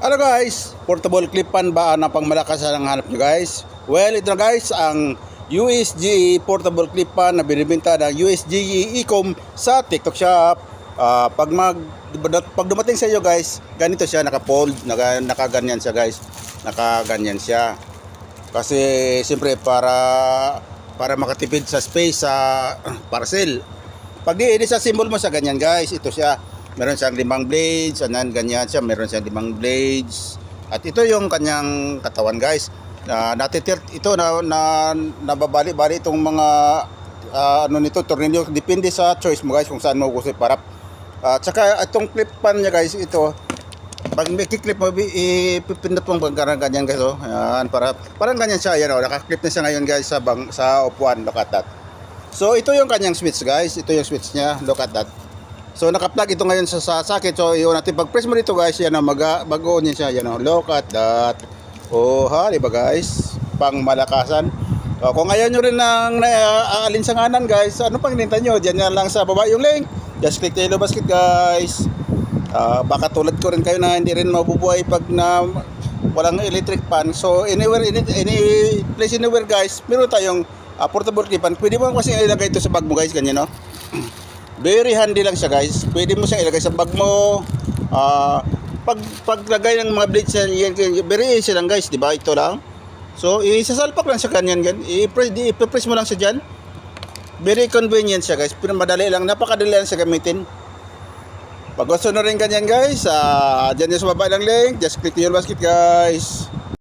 Ano guys, portable clip pan ba na pang malakas ang hanap nyo guys? Well, ito na guys, ang USG portable clip pan na binibenta ng USG Ecom sa TikTok shop. Pag dumating sa iyo guys, ganito siya, naka-fold, nakaganyan siya guys. Nakaganyan siya. Kasi siyempre para makatipid sa space sa parcel. Pag sa symbol mo sa ganyan guys, ito siya. Meron siyang 5 blades, anan ganyan siya, meron siyang 5 blades. At ito yung kanyang katawan guys. Ito nababali-bali itong mga tornilyo, depende sa choice mo guys kung saan mo gusto iparap. At saka itong clip pan niya guys, ito pag may clip mo, ipipindot mo ganyan guys, oh. Ayan, parang ganyan siya, ayan, oh, naka-clip na siya ngayon guys sa upuan, look at that. So ito yung kanyang switch guys, ito yung switch niya, look at that. So naka-plug ito ngayon sa socket. So yun natin, pag press mo dito guys, yan, mag-on yan siya, yan, oh, look at that. Oh ha, diba guys, pang malakasan. Kung ayaw nyo rin ng aalinsanganan guys, ano pang hinintay nyo, dyan lang sa baba yung link, just click the yellow basket guys. Baka tulad ko rin kayo na hindi rin mabubuhay pag na walang electric pan. So anywhere, any place anywhere guys, meron tayong portable clip pan. Pwede mo kasi ilagay ito sa bag mo guys, ganyan, no? Very handy lang siya guys. Pwede mo siyang ilagay sa bag mo. Paglagay ng mga blades yan, very easy lang guys, di ba? Ito lang. So isasalpak lang siya ganyan. I-press mo lang siya dyan. Very convenient siya guys. Pero madali lang, napakadali lang siya gamitin. Pag gusto na rin ganyan guys, dyan yung sa baba ng link, just click your basket guys.